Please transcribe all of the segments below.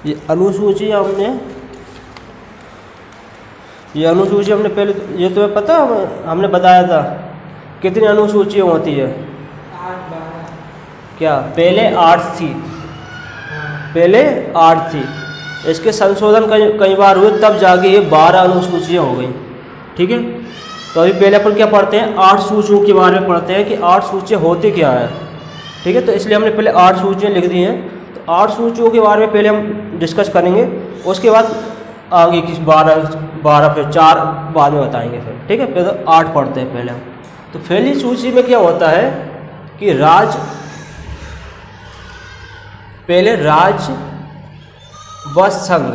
ये अनुसूची हमने पहले, ये तुम्हें पता हमने बताया था कितनी अनुसूचियाँ होती है? 8-12। क्या पहले 8 थी? पहले 8 थी, इसके संशोधन कई बार हुए, तब जाके ये 12 अनुसूचियाँ हो गई। ठीक है, तो अभी पहले अपन क्या पढ़ते हैं? 8 सूचियों के बारे में पढ़ते हैं कि 8 सूचियाँ होती क्या है। ठीक है, तो इसलिए हमने पहले 8 सूचियाँ लिख दी हैं। तो 8 सूचियों के बारे में पहले हम डिस्कस करेंगे, उसके बाद आगे किस 12 फिर 4 बाद में बताएंगे फिर। ठीक है, पहले तो 8 पढ़ते हैं पहले हम। तो पहली सूची में क्या होता है कि पहले राज्य व संघ।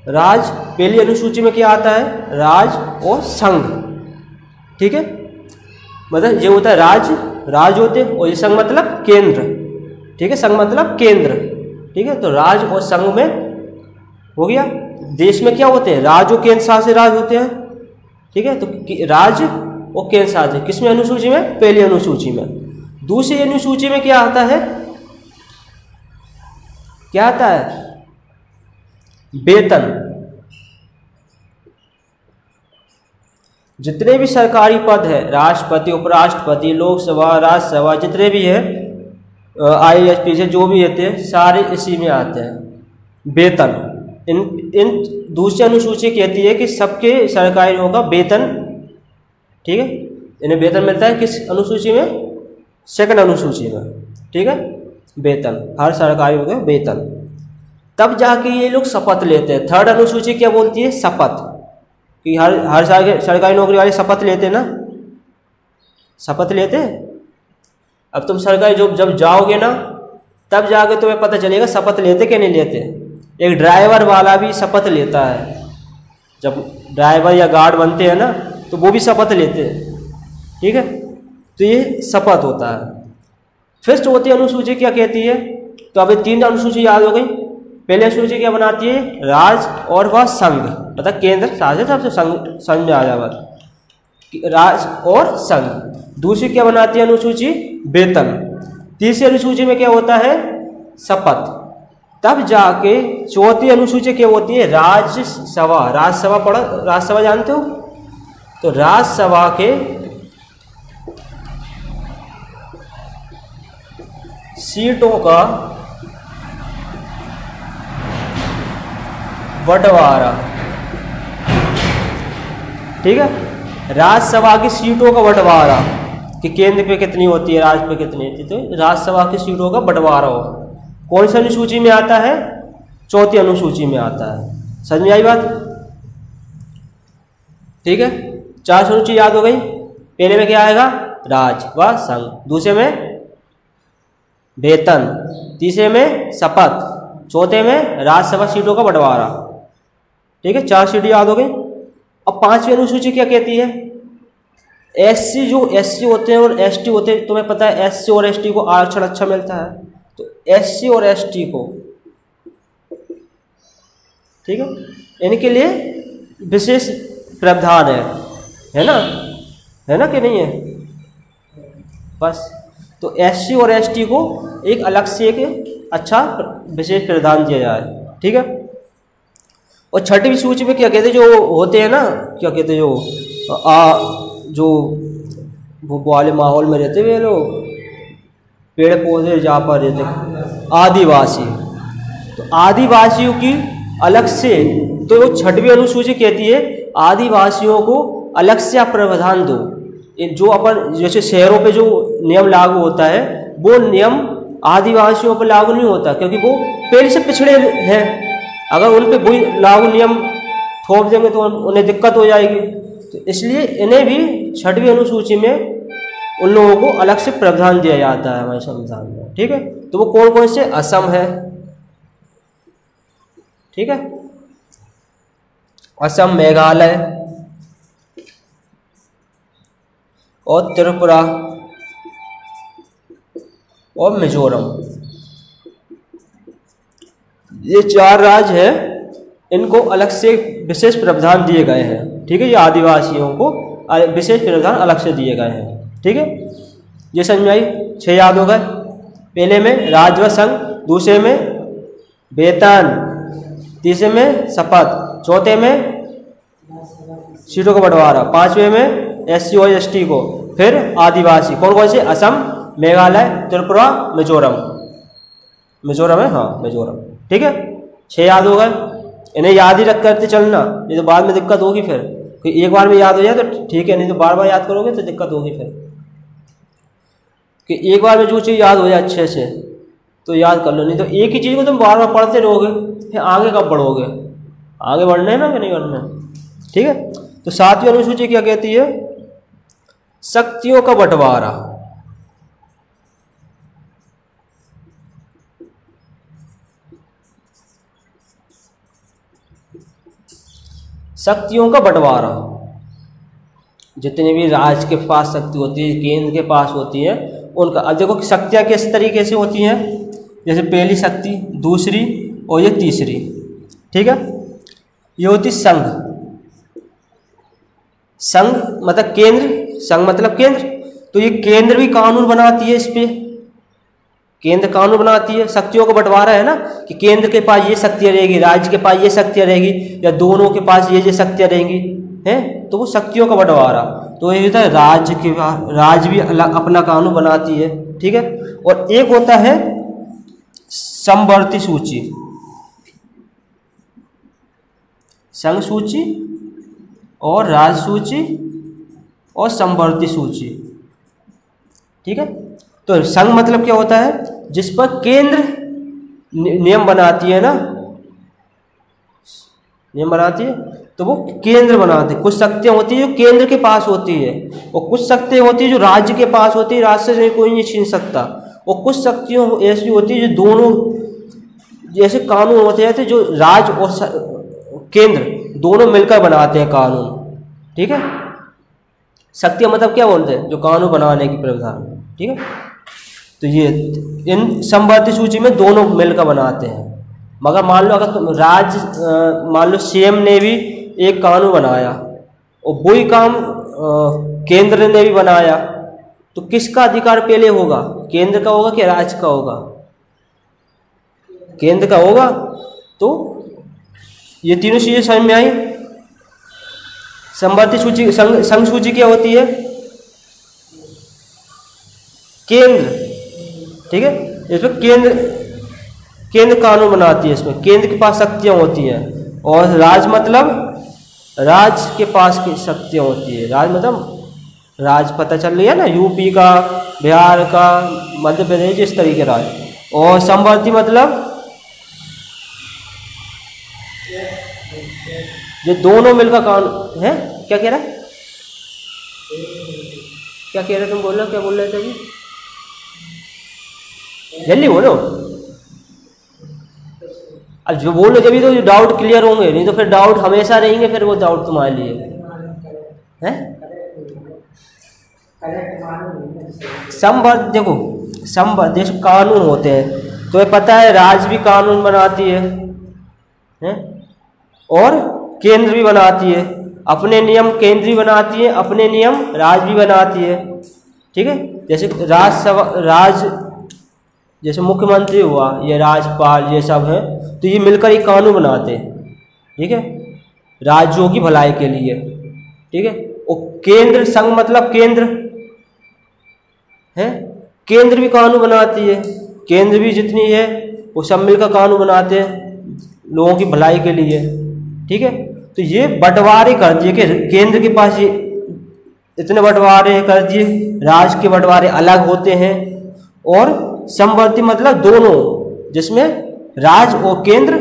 पहली अनुसूची में क्या आता है? राज्य और संघ। ठीक है, मतलब ये होता है राज्य होते हैं, और ये संघ मतलब केंद्र। ठीक है, संघ मतलब केंद्र। ठीक है, तो राज्य और संघ में हो गया। देश में क्या होते हैं? राज्य और केंद्र शासित राज्य होते हैं। ठीक है, तो राज्य और केंद्र शासित किसमें? अनुसूची में, पहली अनुसूची में। दूसरी अनुसूची में क्या आता है? क्या आता है? वेतन। जितने भी सरकारी पद है, राष्ट्रपति, उपराष्ट्रपति, लोकसभा, राज्यसभा, जितने भी है, IAS से जो भी होते हैं, सारे इसी में आते हैं। वेतन इन दूसरी अनुसूची कहती है कि सबके सरकारी लोगों का वेतन, ठीक है, इन्हें वेतन मिलता है किस अनुसूची में? सेकंड अनुसूची में। ठीक है, वेतन, हर सरकारी लोगों का वेतन। तब जाके ये लोग शपथ लेते हैं। थर्ड अनुसूची क्या बोलती है? शपथ, कि हर सरकारी नौकरी वाले शपथ लेते हैं ना, शपथ लेते हैं। अब तुम सरकारी जब जाओगे ना, तब जाके तुम्हें पता चलेगा शपथ लेते कि नहीं लेते। एक ड्राइवर वाला भी शपथ लेता है, जब ड्राइवर या गार्ड बनते हैं ना, तो वो भी शपथ लेते हैं। ठीक है, तो ये शपथ होता है। फिर चौथी अनुसूची क्या कहती है? तो अभी 3 अनुसूची याद हो गई। पहली अनुसूची क्या बनाती है? राज्य और वह संघ, मतलब केंद्र शासित, सबसे संघ में आ जाएगा, राज्य और संघ। दूसरी क्या बनाती है अनुसूची? वेतन। तीसरी अनुसूची में क्या होता है? शपथ। तब जाके चौथी अनुसूची क्या होती है? राज्यसभा। राज्यसभा पढ़ा, राज्यसभा जानते हो? तो राज्यसभा के सीटों का बंटवारा। ठीक है, राज्यसभा की सीटों का बंटवारा, कि केंद्र पे कितनी होती है, राज्य पे कितनी होती है, तो राज्यसभा की सीटों का बंटवारा हो। कौन सी अनुसूची में आता है? चौथी अनुसूची में आता है। समझ में आई बात? ठीक है, 4 अनुसूची याद हो गई। पहले में क्या आएगा? राज्य व संघ। दूसरे में वेतन। तीसरे में शपथ। चौथे में राज्यसभा सीटों का बंटवारा। ठीक है, 4 सीटें याद हो गई। अब 5वीं अनुसूची क्या कहती है? एससी, जो एससी होते हैं और एसटी होते हैं, तुम्हें पता है एससी और एसटी को आरक्षण अच्छा मिलता है, तो एससी और एसटी को, ठीक है, इनके लिए विशेष प्रावधान है ना? है ना कि नहीं है? बस, तो एससी और एसटी को एक अलग से एक अच्छा विशेष प्रावधान दिया जाए। ठीक है, और 6वीं सूची में क्या कहते हैं? जो होते हैं ना, क्या कहते हैं, जो वो वाले माहौल में रहते हुए लोग, पेड़ पौधे जहाँ पर रहते, आदिवासी। तो आदिवासियों की अलग से, तो 6वीं अनुसूची कहती है आदिवासियों को अलग से आप प्रावधान दो। जो अपन जैसे शहरों पे जो नियम लागू होता है, वो नियम आदिवासियों पर लागू नहीं होता, क्योंकि वो पहले से पिछड़े हैं। अगर उन पे वही लागू नियम थोप देंगे तो उन्हें दिक्कत हो जाएगी। तो इसलिए इन्हें भी 6वीं अनुसूची में उन लोगों को अलग से प्रावधान दिया जाता है हमारे संविधान में। ठीक है, तो वो कौन कौन से? असम है, ठीक है, असम, मेघालय और त्रिपुरा और मिजोरम। ये 4 राज्य हैं, इनको अलग से विशेष प्रावधान दिए गए हैं। ठीक है, ये आदिवासियों को विशेष प्रावधान अलग से दिए गए हैं। ठीक है, ये समझ में आई? 6 याद हो गए। पहले में राज्य व संघ, दूसरे में वेतन, तीसरे में शपथ, चौथे में सीटों का बंटवारा, पांचवें में SC और ST को, फिर आदिवासी कौन कौन से, असम, मेघालय, त्रिपुरा, मिजोरम। मिजोरम है, हाँ मिजोरम, ठीक है। 6 याद हो गए, इन्हें याद ही रख करते चलना, नहीं तो बाद में दिक्कत होगी फिर। कि एक बार में याद हो जाए तो ठीक है, नहीं तो बार बार याद करोगे तो दिक्कत होगी फिर। कि एक बार में जो चीज़ याद हो जाए अच्छे से तो याद कर लो, नहीं तो एक ही चीज़ को तुम बार बार पढ़ते रहोगे, फिर आगे कब बढ़ोगे, आगे बढ़ना है ना कि नहीं बढ़ना है, ठीक है। तो 7वीं अनुसूची क्या कहती है, शक्तियों का बंटवारा। शक्तियों का बंटवारा, जितने भी राज्य के पास शक्ति होती है, केंद्र के पास होती है, उनका। अब देखो शक्तियाँ किस तरीके से होती हैं, जैसे पहली शक्ति, दूसरी और ये तीसरी, ठीक है। ये होती संघ। संघ मतलब केंद्र, संघ मतलब केंद्र, तो ये केंद्र भी कानून बनाती है, इस पे केंद्र कानून बनाती है। शक्तियों का बंटवारा है ना, कि केंद्र के पास ये शक्तियाँ रहेगी, राज्य के पास ये शक्तियाँ रहेगी, या दोनों के पास ये शक्तियाँ रहेंगी, हैं, तो वो शक्तियों का बंटवारा। तो ये होता है राज्य भी अलग अपना कानून बनाती है, ठीक है। और एक होता है समवर्ती सूची, संघ सूची और राज्य सूची और समवर्ती सूची, ठीक है। तो संघ मतलब क्या होता है, जिस पर केंद्र नियम बनाती है ना, नियम बनाती है, तो वो केंद्र बनाते हैं। कुछ शक्तियाँ होती है जो केंद्र के पास होती है, और कुछ शक्तियाँ होती है जो राज्य के पास होती है, राज्य से कोई नहीं छीन सकता। और कुछ शक्तियाँ ऐसी होती है जो दोनों, जैसे कानून होते हैं जो राज्य और केंद्र दोनों मिलकर बनाते हैं कानून, ठीक है। शक्तियाँ मतलब क्या बोलते हैं, जो कानून बनाने की प्रावधान, ठीक है। तो ये इन समवर्ती सूची में दोनों मिलकर बनाते हैं। मगर मान लो अगर तुम मान लो सीएम ने भी एक कानून बनाया और वही काम केंद्र ने भी बनाया, तो किसका अधिकार पहले होगा, केंद्र का होगा कि राज्य का होगा, केंद्र का होगा। तो ये तीनों चीजें समझ में आई। समवर्ती सूची, संघ सूची क्या होती है, केंद्र, ठीक है। इसमें केंद्र कानून बनाती है, इसमें केंद्र के पास शक्तियाँ होती हैं। और राज्य मतलब राज्य के पास की शक्तियाँ होती है। राज्य मतलब राज्य पता चल रही है ना, यूपी का, बिहार का, मध्य प्रदेश, इस तरीके राज्य। और समवर्ती मतलब ये दोनों मिलकर कानून है। क्या कह रहा है, क्या कह रहे तुम, बोलो क्या बोल रहे थे अभी, जल्दी बोलो। अब जो बोलो जब तो डाउट क्लियर होंगे, नहीं तो फिर डाउट हमेशा रहेंगे, फिर वो डाउट तुम्हारे लिए है। समवर्त, देखो समवर्त जैसे कानून होते हैं, तो ये पता है राज्य भी कानून बनाती है और केंद्र भी बनाती है। अपने नियम केंद्र भी बनाती है, अपने नियम राज्य भी बनाती है, ठीक है। जैसे राज्य जैसे मुख्यमंत्री हुआ, ये राज्यपाल, ये सब है, तो ये मिलकर एक कानून बनाते हैं, ठीक है, राज्यों की भलाई के लिए, ठीक है। और केंद्र, संघ मतलब केंद्र है, केंद्र भी कानून बनाती है, केंद्र भी जितनी है वो सब मिलकर कानून बनाते हैं लोगों की भलाई के लिए, ठीक है। तो ये बंटवारे कर दिए कि केंद्र के पास ये इतने बंटवारे कर दिए, राज्य के बंटवारे अलग होते हैं। और समवर्ती मतलब दोनों, जिसमें राज्य और केंद्र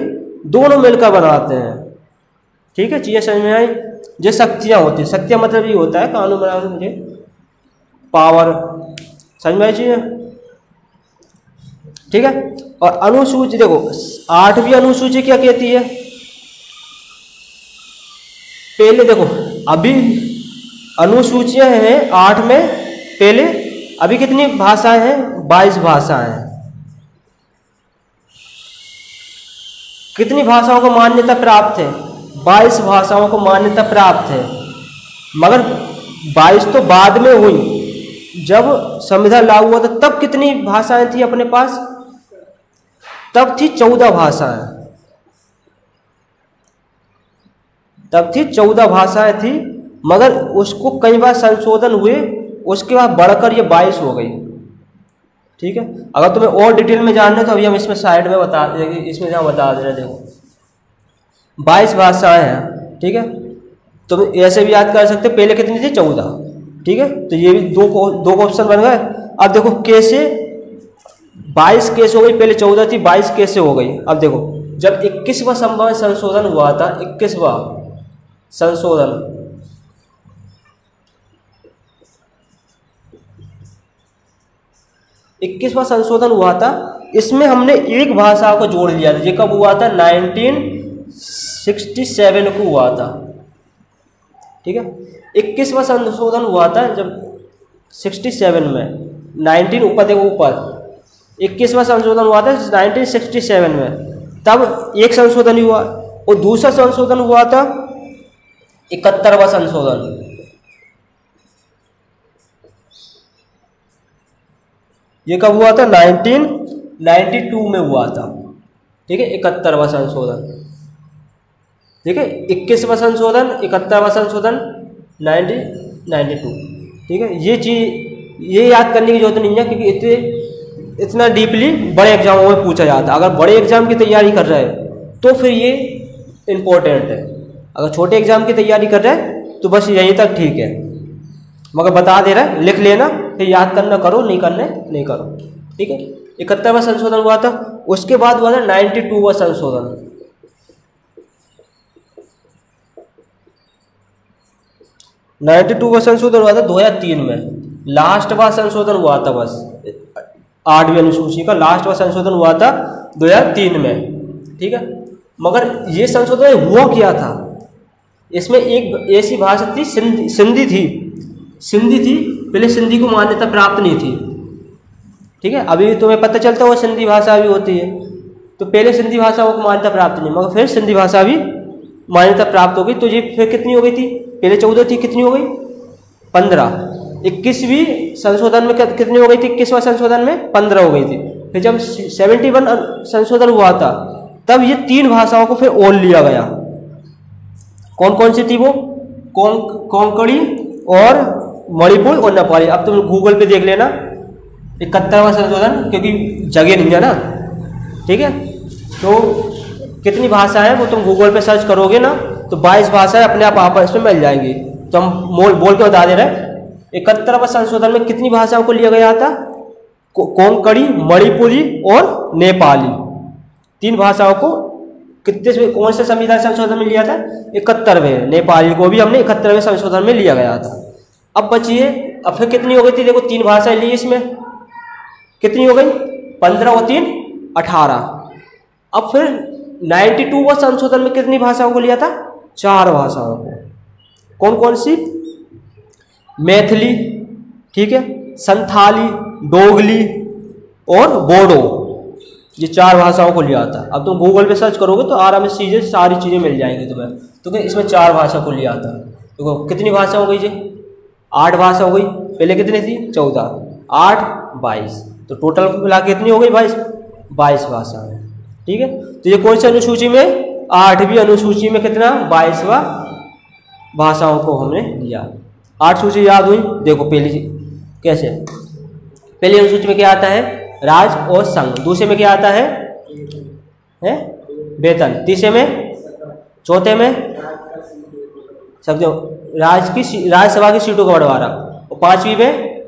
दोनों मिलकर बनाते हैं, ठीक है। चीजें समझ में आई। जो शक्तियाँ होती है, शक्तियाँ मतलब ये होता है कानून बनाने मुझे पावर, समझ में आई चीजें, ठीक है। और अनुसूची देखो, 8वीं अनुसूची क्या कहती है, पहले देखो अभी अनुसूचियां हैं 8 में, पहले अभी कितनी भाषाएं हैं, 22 भाषाएं हैं। कितनी भाषाओं को मान्यता प्राप्त है, 22 भाषाओं को मान्यता प्राप्त है। मगर 22 तो बाद में हुई, जब संविधान लागू हुआ था तब कितनी भाषाएं थी अपने पास, तब थी 14 भाषाएं, तब थी 14 भाषाएं थी, मगर उसको कई बार संशोधन हुए, उसके बाद बढ़कर ये 22 हो गई। ठीक है, अगर तुम्हें और डिटेल में जानना है तो अभी हम इसमें साइड में बता देंगे, इसमें जहाँ बता दे रहे, देखो 22 भाषाएं हैं। ठीक है, तुम ऐसे भी याद कर सकते, पहले कितनी थी 14। ठीक है, तो ये भी दो ऑप्शन बन गए। अब देखो कैसे 22 कैसे हो गई, पहले 14 थी 22 कैसे हो गई। अब देखो जब 21वां संविधान संशोधन हुआ था, 21वां संशोधन, 21वां संशोधन हुआ था, इसमें हमने एक भाषा को जोड़ लिया था। ये कब हुआ था? 1967 को हुआ था। ठीक है, 21वां संशोधन हुआ था जब 67 में, 19 ऊपर देखो ऊपर, 21वां संशोधन हुआ था 1967 में, तब एक संशोधन ही हुआ, और दूसरा संशोधन हुआ था 71वां संशोधन। ये कब हुआ था? 1992 में हुआ था। ठीक है, 71वां संशोधन। ठीक है, 21वां संशोधन, 71वां संशोधन, 1992। ठीक है, ये चीज ये याद करने की जरूरत नहीं है, क्योंकि इतना डीपली बड़े एग्जामों में पूछा जाता है। अगर बड़े एग्जाम की तैयारी कर रहे हैं तो फिर ये इम्पोर्टेंट है, अगर छोटे एग्जाम की तैयारी कर रहे हैं तो बस यहीं तक ठीक है, मगर बता दे रहा है, लिख लेना, फिर याद करना करो, नहीं करने नहीं करो। ठीक है, 71वां संशोधन हुआ था, उसके बाद हुआ था 92वां संशोधन। 92वां संशोधन हुआ था 2003 में, लास्टवां संशोधन हुआ था, बस 8वीं अनुसूची का लास्टवां संशोधन हुआ था 2003 में। ठीक है, मगर ये संशोधन हुआ क्या था? इसमें एक ऐसी भाषा थी, सिंधी थी, सिंधी थी, पहले सिंधी को मान्यता प्राप्त नहीं थी। ठीक है, अभी तुम्हें पता चलता है वो सिंधी भाषा भी होती है, तो पहले सिंधी भाषा को मान्यता प्राप्त नहीं, मगर फिर सिंधी भाषा भी मान्यता प्राप्त हो गई। तो ये फिर कितनी हो गई थी? पहले 14 थी, कितनी हो गई? 15। 21वीं संशोधन में कितनी हो गई थी? 21वां संशोधन में 15 हो गई थी। फिर जब 71 संशोधन हुआ था, तब ये 3 भाषाओं को फिर और लिया गया। कौन कौन सी थी वो? कोंकणी और मणिपुर और नेपाली। अब तुम गूगल पे देख लेना 71वां संशोधन, क्योंकि जगह नहीं है ना। ठीक है, तो कितनी भाषा है वो तुम गूगल पे सर्च करोगे ना, तो 22 भाषाएं अपने आप आपस में मिल जाएंगी। तो हम बोल के बता दे रहे हैं, 71वां संशोधन में कितनी भाषाओं को लिया गया था? कोंकणी, मणिपुरी और नेपाली, 3 भाषाओं को कितने कौन से संविधान संशोधन में लिया था? 71वें। नेपाली को भी हमने 71वें संशोधन में लिया गया था। अब बचिए, अब फिर कितनी हो गई थी? देखो 3 भाषाएं ली, इसमें कितनी हो गई? 15 और 3 18। अब फिर 92वां संशोधन में कितनी भाषाओं को लिया था? 4 भाषाओं को। कौन कौन सी? मैथिली, ठीक है, संथाली, डोगली और बोडो, ये 4 भाषाओं को लिया था। अब तुम गूगल पे सर्च करोगे तो आराम से सारी चीज़ें मिल जाएंगी तुम्हें। तो इसमें 4 भाषा को लिया था। देखो कितनी भाषा हो गई जी? 8 भाषा हो गई, पहले कितनी थी? 14, 8, 22, तो टोटल मिला के कितनी हो गई? 22 भाषा है। ठीक है, तो ये कौन सी अनुसूची में? 8वीं अनुसूची में कितना? 22वां भाषाओं को हमने लिया। 8 सूची याद हुई। देखो पहली कैसे, पहली अनुसूची में क्या आता है? राज्य और संघ। दूसरे में क्या आता है? वेतन। तीसरे में, चौथे में राज्यसभा की सीटों का बंटवारा, और 5वीं में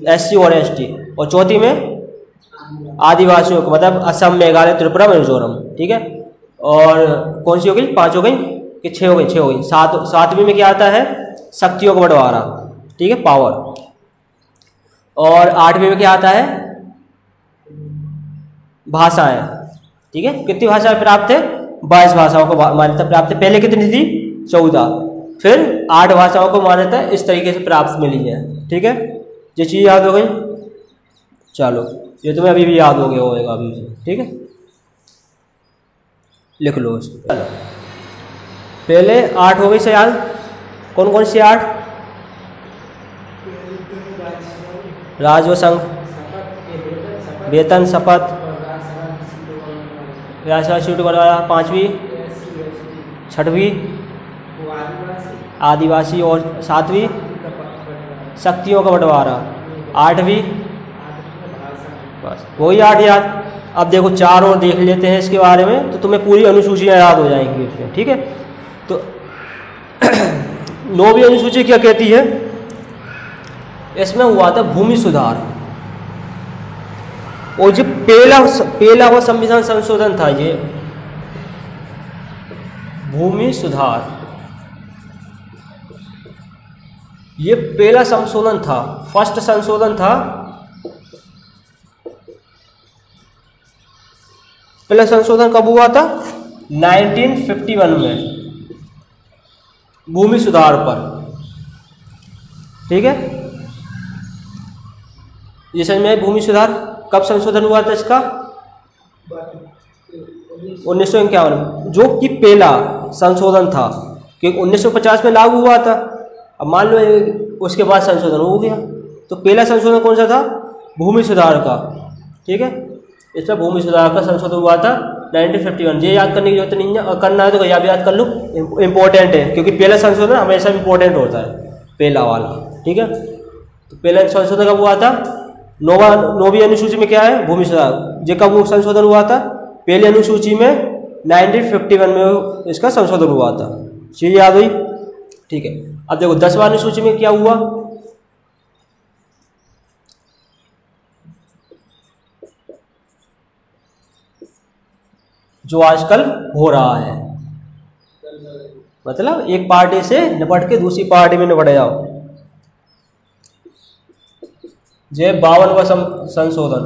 SC और ST, और चौथी में आदिवासियों को, मतलब असम, मेघालय, त्रिपुरा, मिजोरम। ठीक है, और कौन सी हो गई? 5 हो गई कि 6 हो गई? 6 हो गई। 7वीं में क्या आता है? शक्तियों का बंटवारा, ठीक है, पावर। और 8वीं में क्या आता है? भाषाएं। ठीक है, कितनी भाषाएं प्राप्त है? 22 भाषाओं को मान्यता प्राप्त है। पहले कितनी थी? 14, फिर 8 भाषाओं को मान्यता इस तरीके से प्राप्त मिली है। ठीक है, ये चीज़ याद हो गई। चलो, ये तुम्हें अभी भी याद हो गया होगा अभी से। ठीक है, लिख लो इसको। चलो, पहले 8 हो गई से याद। कौन कौन सी 8? राज्य व संघ, वेतन, शपथ, राजसभा सीट का बंटवारा 5वीं 6वीं आदिवासी और 7वीं शक्तियों का बंटवारा 8वीं, बस वही 8 याद। अब देखो 4 और देख लेते हैं इसके बारे में, तो तुम्हें पूरी अनुसूचियाँ याद हो जाएंगी इसमें, ठीक है। तो 9वीं अनुसूची क्या कहती है? इसमें हुआ था भूमि सुधार, और जो पहला वो संविधान संशोधन था, ये भूमि सुधार, ये पहला संशोधन था, फर्स्ट संशोधन था। पहला संशोधन कब हुआ था? 1951 में, भूमि सुधार पर, ठीक है। ये समझ में आया भूमि सुधार कब संशोधन हुआ था इसका? 1951, जो कि पहला संशोधन था, क्योंकि 1950 में लागू हुआ था। अब मान लो उसके बाद संशोधन हो गया, तो पहला संशोधन कौन सा था? भूमि सुधार का, ठीक है। इसमें भूमि सुधार का संशोधन हुआ था 1951। ये याद करने की जरूरत नहीं है, करना है तो याद कर लो, इम्पोर्टेंट है, क्योंकि पहला संशोधन हमेशा इम्पोर्टेंट होता है, पहला वाला, ठीक है। तो पहला संशोधन कब हुआ था? 9वीं अनुसूची में क्या है? भूमि सुधार। ये कब संशोधन हुआ था? पहली अनुसूची में 1951 में इसका संशोधन हुआ था। चीज याद हुई, ठीक है। अब देखो 10वां अनुसूची में क्या हुआ? जो आजकल हो रहा है, मतलब एक पार्टी से निपट के दूसरी पार्टी में निपट जाओ। ये 52वां संशोधन,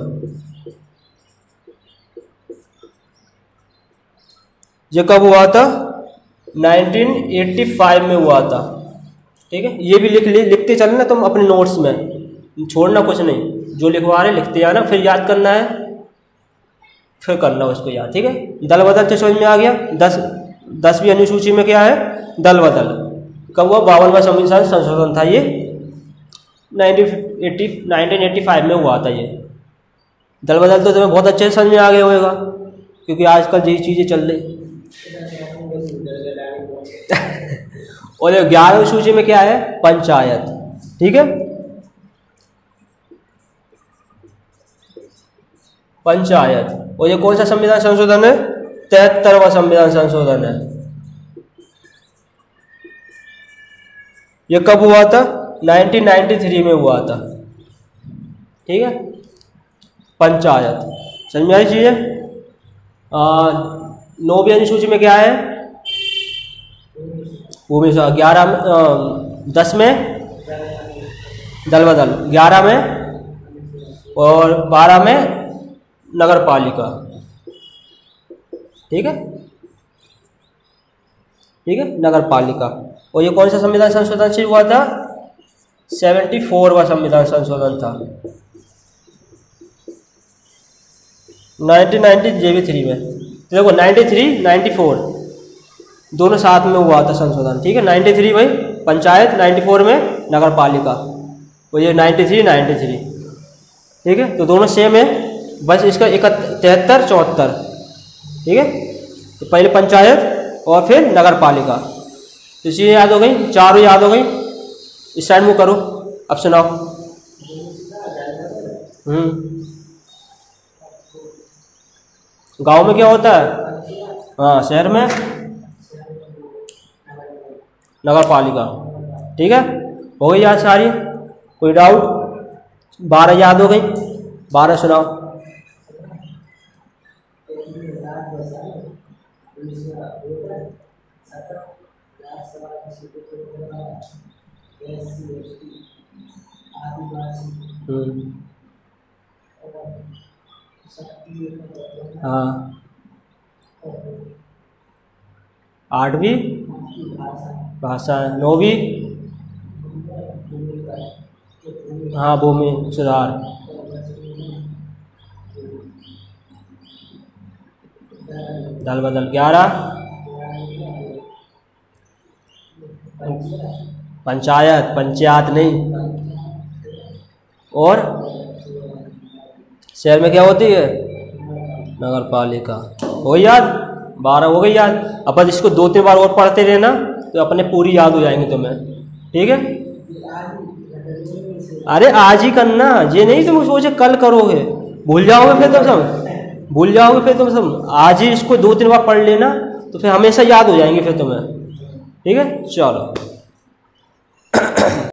ये कब हुआ था? 1985 में हुआ था, ठीक है। ये भी लिखते चलना तुम अपने नोट्स में, छोड़ना कुछ नहीं, जो लिखवा रहे लिखते जाना, फिर याद करना है, फिर करना उसको याद, ठीक है। दल बदल से समझ में आ गया। 10वीं अनुसूची में क्या है? दल बदल कब हुआ? 52वां संविधान संशोधन था, ये 1985 में हुआ था। ये दल बदल तो तुम्हें बहुत अच्छे से समझ में आ गया होगा, क्योंकि आजकल यही चीज़ें चल रही। और 11वीं सूची में क्या है? पंचायत, ठीक है। पंचायत, और ये कौन सा संविधान संशोधन है? 73वां संविधान संशोधन है। ये कब हुआ था? 1993 में हुआ था, ठीक है। पंचायत समझ में आई चीज़ है। 9वीं अनुसूची में क्या है? भूमि सुधार। 10 में दल बदल, 11 में और 12 में नगर पालिका, ठीक है, ठीक है, नगर पालिका। और ये कौन सा संविधान संशोधन से हुआ था? 74वां संविधान संशोधन था, 1993 में। देखो 93, 94 दोनों साथ में हुआ था संशोधन, ठीक है। 93 भाई पंचायत, 94 में नगर पालिका, और ये 93, ठीक है। तो दोनों सेम है, बस इसका 73, 74, ठीक है। तो पहले पंचायत और फिर नगर पालिका, तो चीज़ें याद हो गई, चारों याद हो गई। इस साइड में करो, अब सुनाओ। गांव में क्या होता है? हाँ, शहर में नगर पालिका, ठीक है। हो गई याद सारी? कोई डाउट? 12 याद हो गई, 12 सुनाओ। हाँ, 8वीं भाषा, 9वीं हाँ भूमि सुधार, दल बदल। 11 पंचायत, पंचायत नहीं। और शहर में क्या होती है? नगर पालिका। हो गई याद, 12 हो गई याद। अब बस इसको 2-3 बार और पढ़ते रहना तो अपने पूरी याद हो जाएंगी तुम्हें, ठीक है। अरे आज ही करना, ये नहीं तुम सोचे कल करोगे, भूल जाओगे फिर तुम सब, भूल जाओगे फिर तुम सब। आज ही इसको 2-3 बार पढ़ लेना तो फिर हमेशा याद हो जाएंगे फिर तुम्हें, ठीक है। चलो